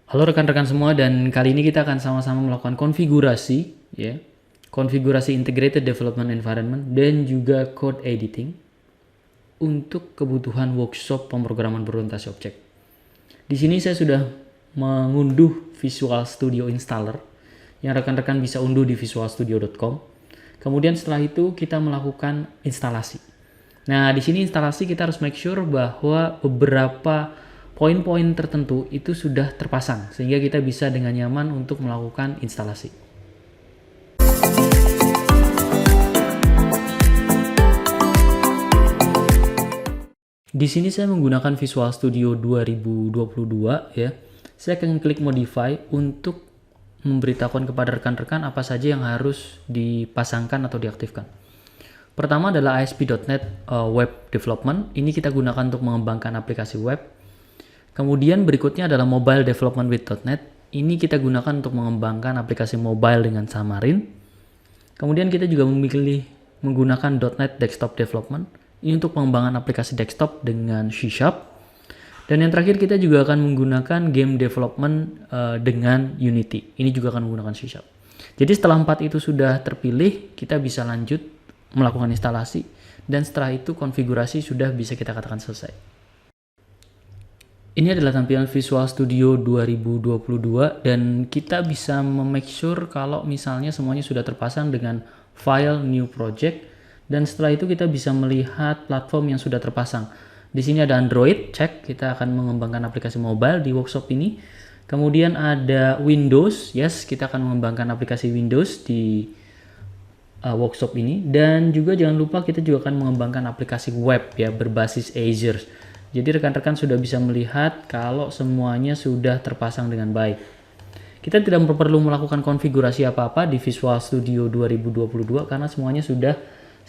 Halo rekan-rekan semua, dan kali ini kita akan sama-sama melakukan konfigurasi ya. Konfigurasi integrated development environment dan juga code editing untuk kebutuhan workshop pemrograman berorientasi objek. Di sini saya sudah mengunduh Visual Studio Installer yang rekan-rekan bisa unduh di visualstudio.com. Kemudian setelah itu kita melakukan instalasi. Nah, di sini instalasi kita harus make sure bahwa beberapa poin-poin tertentu itu sudah terpasang sehingga kita bisa dengan nyaman untuk melakukan instalasi. Di sini saya menggunakan Visual Studio 2022 ya. Saya akan klik modify untuk memberitahukan kepada rekan-rekan apa saja yang harus dipasangkan atau diaktifkan. Pertama adalah ASP.NET Web Development. Ini kita gunakan untuk mengembangkan aplikasi web. Kemudian berikutnya adalah Mobile Development with .NET. Ini kita gunakan untuk mengembangkan aplikasi mobile dengan Xamarin. Kemudian kita juga memilih menggunakan .NET Desktop Development. Ini untuk pengembangan aplikasi desktop dengan C#. Dan yang terakhir kita juga akan menggunakan Game Development dengan Unity. Ini juga akan menggunakan C#. Jadi setelah 4 itu sudah terpilih, kita bisa lanjut melakukan instalasi. Dan setelah itu konfigurasi sudah bisa kita katakan selesai. Ini adalah tampilan Visual Studio 2022 dan kita bisa make sure kalau misalnya semuanya sudah terpasang dengan file new project, dan setelah itu kita bisa melihat platform yang sudah terpasang. Di sini ada Android, cek, kita akan mengembangkan aplikasi mobile di workshop ini. Kemudian ada Windows, yes, kita akan mengembangkan aplikasi Windows di workshop ini. Dan juga jangan lupa kita juga akan mengembangkan aplikasi web ya berbasis Azure. Jadi rekan-rekan sudah bisa melihat kalau semuanya sudah terpasang dengan baik. Kita tidak perlu melakukan konfigurasi apa-apa di Visual Studio 2022 karena semuanya sudah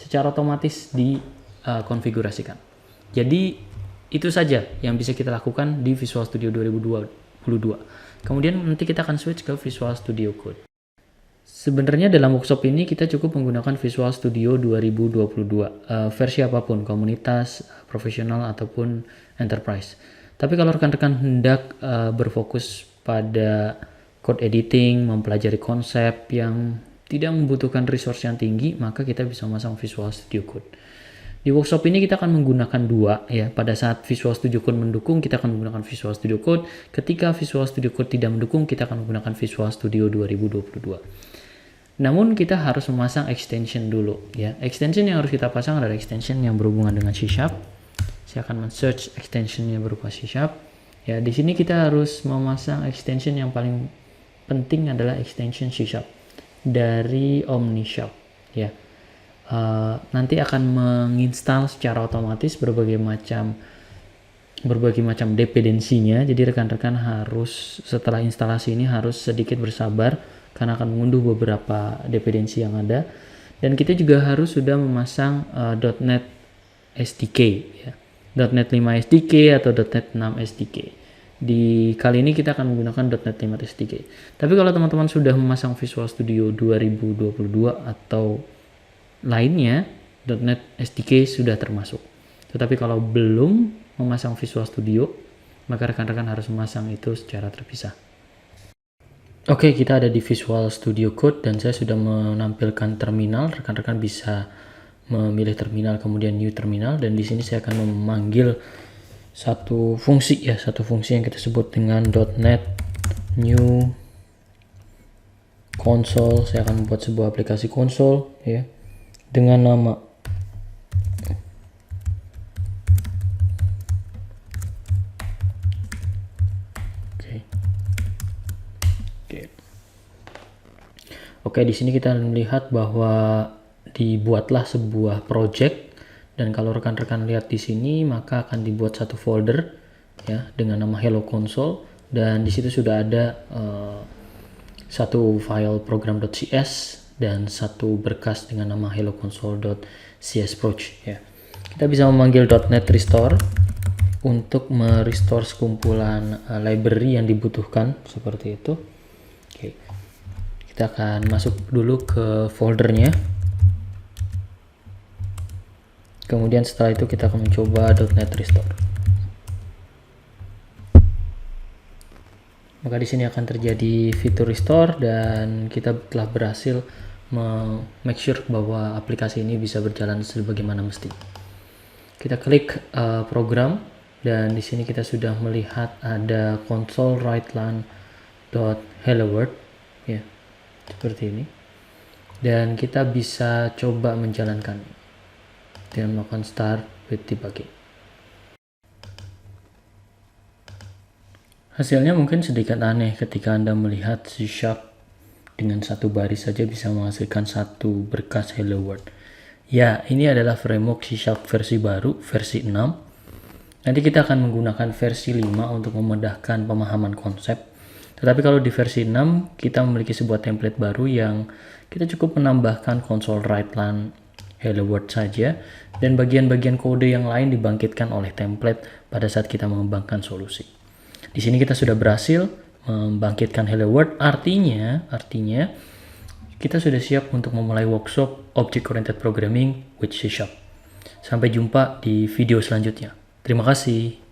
secara otomatis dikonfigurasikan. Jadi itu saja yang bisa kita lakukan di Visual Studio 2022. Kemudian nanti kita akan switch ke Visual Studio Code. Sebenarnya dalam workshop ini kita cukup menggunakan Visual Studio 2022, versi apapun, komunitas, profesional, ataupun enterprise. Tapi kalau rekan-rekan hendak berfokus pada code editing, mempelajari konsep yang tidak membutuhkan resource yang tinggi, maka kita bisa memasang Visual Studio Code. Di workshop ini kita akan menggunakan dua ya. Pada saat Visual Studio Code mendukung, kita akan menggunakan Visual Studio Code. Ketika Visual Studio Code tidak mendukung, kita akan menggunakan Visual Studio 2022. Namun kita harus memasang extension dulu ya. Extension yang harus kita pasang adalah extension yang berhubungan dengan C#. Saya akan men-search extensionnya berupa C#. Ya, di sini kita harus memasang extension yang paling penting adalah extension C# dari OmniShop ya. Nanti akan menginstal secara otomatis berbagai macam dependensinya. Jadi rekan-rekan harus setelah instalasi ini harus sedikit bersabar karena akan mengunduh beberapa dependensi yang ada, dan kita juga harus sudah memasang .NET SDK ya. .NET 5 SDK atau .NET 6 SDK. Di kali ini kita akan menggunakan .NET 5 SDK. Tapi kalau teman-teman sudah memasang Visual Studio 2022 atau lainnya, .NET SDK sudah termasuk. Tetapi kalau belum memasang Visual Studio, maka rekan-rekan harus memasang itu secara terpisah. Oke, kita ada di Visual Studio Code dan saya sudah menampilkan terminal. Rekan-rekan bisa memilih terminal kemudian new terminal, dan di sini saya akan memanggil satu fungsi yang kita sebut dengan .NET new console. Saya akan membuat sebuah aplikasi konsol ya dengan nama Oke, di sini kita melihat bahwa dibuatlah sebuah project, dan kalau rekan-rekan lihat di sini maka akan dibuat satu folder ya dengan nama Hello Console, dan di situ sudah ada satu file program.cs dan satu berkas dengan nama helloconsole.csproj ya. Kita bisa memanggil .NET restore untuk merestore sekumpulan library yang dibutuhkan seperti itu. Oke. Kita akan masuk dulu ke foldernya. Kemudian setelah itu kita akan mencoba .NET Restore. Maka di sini akan terjadi fitur restore dan kita telah berhasil make sure bahwa aplikasi ini bisa berjalan sebagaimana mesti. Kita klik program dan di sini kita sudah melihat ada console writeline.helloworld ya, seperti ini. Dan kita bisa coba menjalankan dengan melakukan start with debugging. Hasilnya mungkin sedikit aneh ketika Anda melihat C# dengan satu baris saja bisa menghasilkan satu berkas Hello World. Ya, ini adalah framework C# versi baru, versi 6. Nanti kita akan menggunakan versi 5 untuk memudahkan pemahaman konsep. Tetapi kalau di versi 6, kita memiliki sebuah template baru yang kita cukup menambahkan console writeline Hello World saja, dan bagian-bagian kode yang lain dibangkitkan oleh template pada saat kita mengembangkan solusi. Di sini kita sudah berhasil membangkitkan Hello World, artinya kita sudah siap untuk memulai workshop Object Oriented Programming with C#. Sampai jumpa di video selanjutnya. Terima kasih.